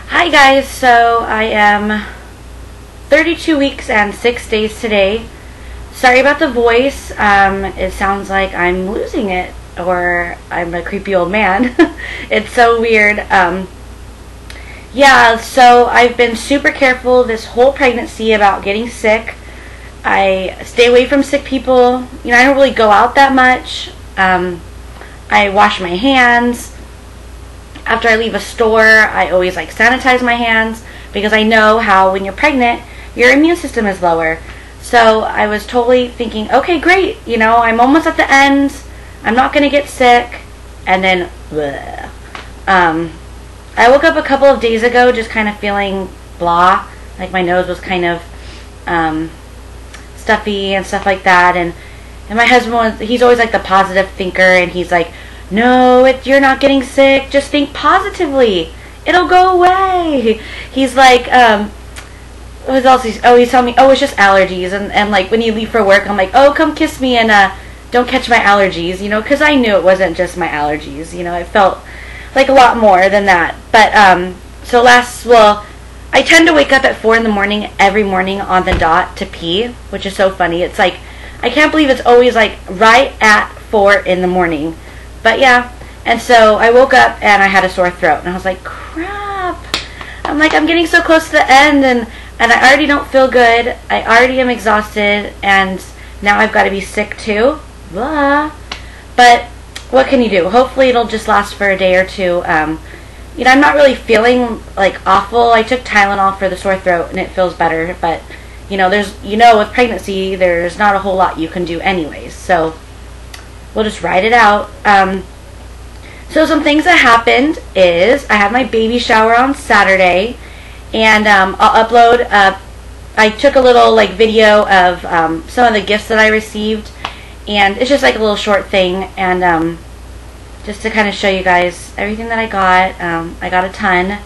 Hi guys, so I am 32 weeks and 6 days today. Sorry about the voice. It sounds like I'm losing it or I'm a creepy old man. It's so weird. Yeah, so I've been super careful this whole pregnancy about getting sick. I stay away from sick people. You know, I don't really go out that much. I wash my hands. After I leave a store, I always sanitize my hands because I know how when you're pregnant, your immune system is lower. So I was totally thinking, okay, great, you know, I'm almost at the end. I'm not going to get sick. And then, bleh. I woke up a couple of days ago just kind of feeling blah. Like my nose was kind of stuffy and stuff like that. And my husband, he's always the positive thinker, and he's like, no, you're not getting sick. Just think positively. It'll go away. He's like, what else? He's telling me, oh, it's just allergies. And when you leave for work, I'm like, oh, come kiss me and don't catch my allergies, you know, because I knew it wasn't just my allergies. You know, it felt like a lot more than that. But, I tend to wake up at 4 in the morning every morning on the dot to pee, which is so funny. It's like, I can't believe it's always right at 4 in the morning. But yeah, and so I woke up and I had a sore throat, and I was like, crap. I'm getting so close to the end, and I already don't feel good. I already am exhausted, and now I've got to be sick too. Blah. But what can you do? Hopefully it'll just last for a day or two. You know, I'm not really feeling awful. I took Tylenol for the sore throat, and it feels better. But you know, with pregnancy, there's not a whole lot you can do anyways. So we'll just ride it out. So some things that happened is I had my baby shower on Saturday, and I'll upload. I took a little video of some of the gifts that I received, and it's just a little short thing, and just to kind of show you guys everything that I got. I got a ton.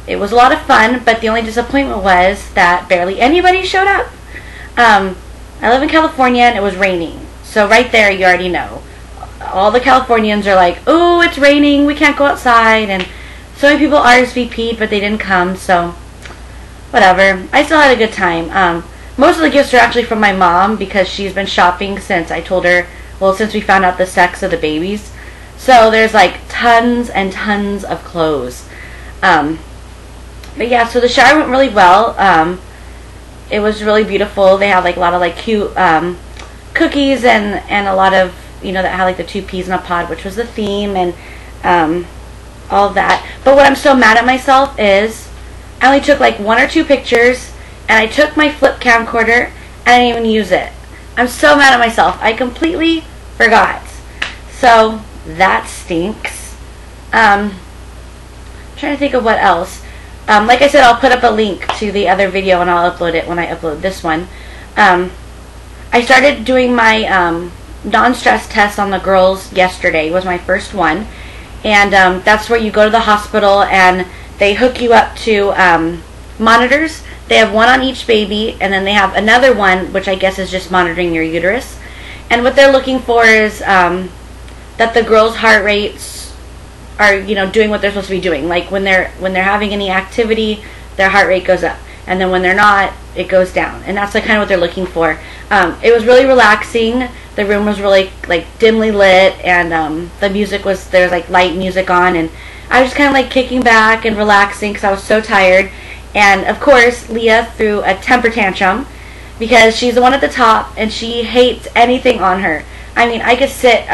It was a lot of fun, but the only disappointment was that barely anybody showed up. I live in California, and it was raining. So right there, you already know. All the Californians are like, oh, it's raining, we can't go outside. And so many people RSVP'd, but they didn't come, so whatever. I still had a good time. Most of the gifts are actually from my mom because she's been shopping since I told her, well, since we found out the sex of the babies. So there's tons and tons of clothes. But yeah, so the shower went really well. It was really beautiful. They had a lot of cute cookies and a lot of, you know, that had the 2 peas in a pod, which was the theme, and all of that. But what I'm so mad at myself is I only took 1 or 2 pictures, and I took my flip camcorder and I didn't even use it. I'm so mad at myself. I completely forgot. So that stinks. Trying to think of what else. Like I said, I'll put up a link to the other video and I'll upload it when I upload this one. I started doing my non-stress test on the girls yesterday. It was my first one. And that's where you go to the hospital and they hook you up to monitors. They have one on each baby, and then they have another one, which I guess is just monitoring your uterus. And what they're looking for is that the girls' heart rates are, you know, doing what they're supposed to be doing. When they're having any activity, their heart rate goes up. And then when they're not, it goes down. And that's kind of what they're looking for. It was really relaxing. The room was really dimly lit, and the music was, there's light music on, and I was just kind of kicking back and relaxing because I was so tired. And of course, Leah threw a temper tantrum because she's the one at the top and she hates anything on her. I mean, I could sit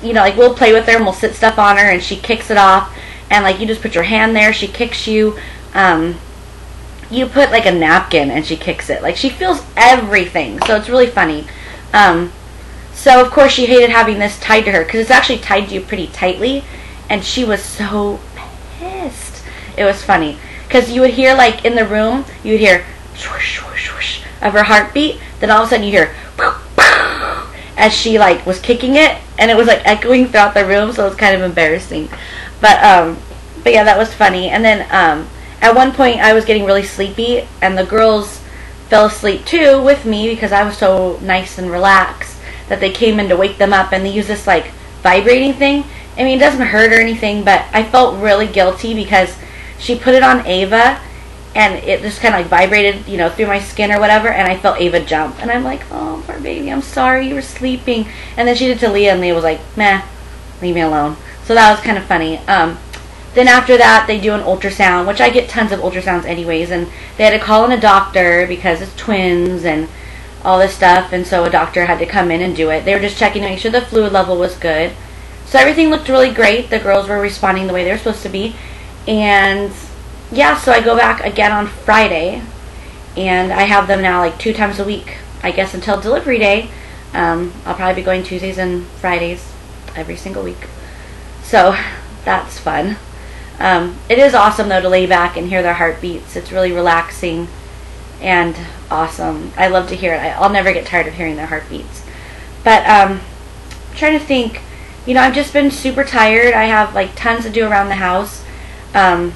we'll play with her and we'll sit stuff on her and she kicks it off, and you just put your hand there, she kicks you. You put a napkin and she kicks it. She feels everything. So it's really funny. So of course she hated having this tied to her because it's actually tied to you pretty tightly, and she was so pissed. It was funny because you would hear in the room, you would hear swoosh, swoosh, swoosh of her heartbeat. Then all of a sudden you hear as she was kicking it, and it was echoing throughout the room, so it was kind of embarrassing. But yeah, that was funny. And then at one point I was getting really sleepy, and the girls fell asleep too with me because I was so nice and relaxed that they came in to wake them up, and they used this vibrating thing. I mean, it doesn't hurt or anything, but I felt really guilty because she put it on Ava, and it just kind of like vibrated, you know, through my skin or whatever, and I felt Ava jump. And I'm like, oh, poor baby, I'm sorry, you were sleeping. And then she did to Leah, and Leah was like, meh, leave me alone. So that was kind of funny. Then after that, they do an ultrasound, which I get tons of ultrasounds anyways, and they had to call in a doctor because it's twins and all this stuff, and so a doctor had to come in and do it. They were just checking to make sure the fluid level was good. So everything looked really great. The girls were responding the way they were supposed to be. And yeah, so I go back again on Friday, and I have them now like 2 times a week, I guess, until delivery day. I'll probably be going Tuesdays and Fridays every single week. So that's fun. It is awesome though to lay back and hear their heartbeats. It's really relaxing and awesome. I love to hear it. I'll never get tired of hearing their heartbeats. But I'm trying to think, you know, I've just been super tired. I have like tons to do around the house. I'm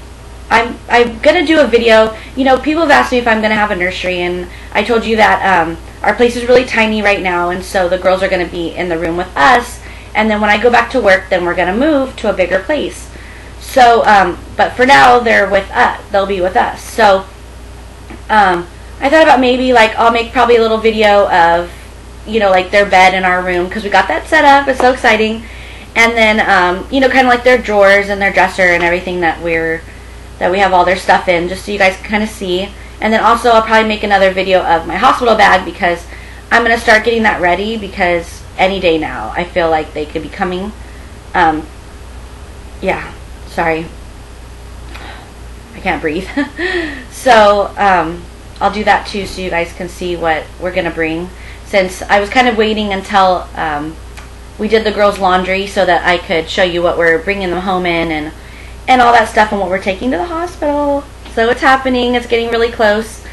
gonna do a video. You know, people have asked me if I'm gonna have a nursery, and I told you that our place is really tiny right now, and so the girls are gonna be in the room with us, and then when I go back to work, then we're gonna move to a bigger place. So but for now they're with us. They'll be with us. So I thought about maybe like I'll make probably a little video of, you know, like their bed in our room, because we got that set up. It's so exciting. And then you know, kind of like their drawers and their dresser and everything that we have all their stuff in, just so you guys can kind of see. And then also I'll probably make another video of my hospital bag, because I'm going to start getting that ready, because any day now I feel like they could be coming. Yeah, sorry, I can't breathe. So I'll do that too, so you guys can see what we're going to bring, since I was kind of waiting until we did the girls' laundry so that I could show you what we're bringing them home in and all that stuff, and what we're taking to the hospital. So it's happening. It's getting really close.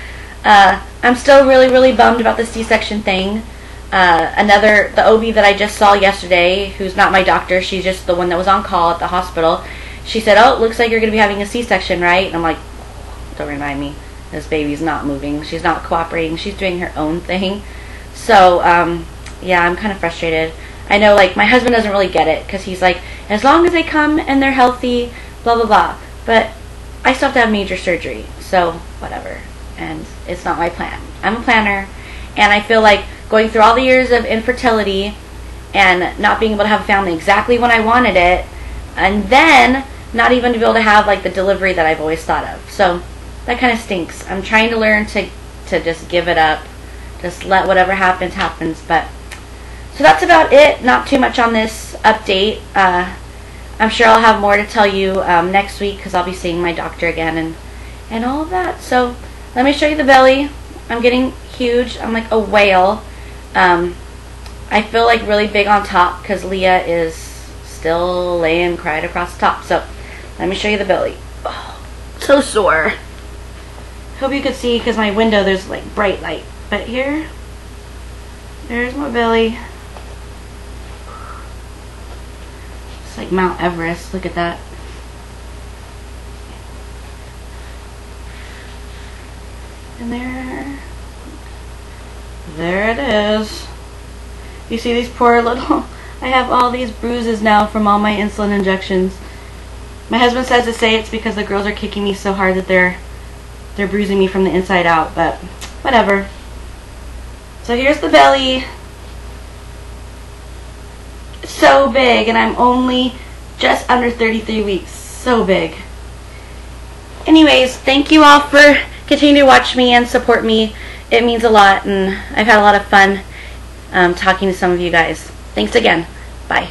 I'm still really bummed about the C-section thing. The OB that I just saw yesterday, who's not my doctor, she's just the one that was on call at the hospital, she said, oh, it looks like you're going to be having a C-section, right? And I'm like, don't remind me. This baby's not moving. She's not cooperating. She's doing her own thing. So, yeah, I'm kind of frustrated. I know, like, my husband doesn't really get it, because he's like, as long as they come and they're healthy, blah, blah, blah. But I still have to have major surgery, so whatever. And it's not my plan. I'm a planner, and I feel like going through all the years of infertility and not being able to have a family exactly when I wanted it, and then not even to be able to have, like, the delivery that I've always thought of. So that kind of stinks. I'm trying to learn to just give it up. Just let whatever happens, happens. But so that's about it. Not too much on this update. I'm sure I'll have more to tell you next week, because I'll be seeing my doctor again and all of that. So let me show you the belly. I'm getting huge. I'm like a whale. I feel like really big on top, because Leah is still laying cried across the top. So let me show you the belly. Oh, so sore. Hope you could see, because my window there's like bright light. But here, there's my belly. It's like Mount Everest. Look at that. And there it is. You see these poor little, I have all these bruises now from all my insulin injections. My husband says to say it's because the girls are kicking me so hard that they're bruising me from the inside out, but whatever. So here's the belly. It's so big, and I'm only just under 33 weeks. So big. Anyways, thank you all for continuing to watch me and support me. It means a lot, and I've had a lot of fun talking to some of you guys. Thanks again. Bye.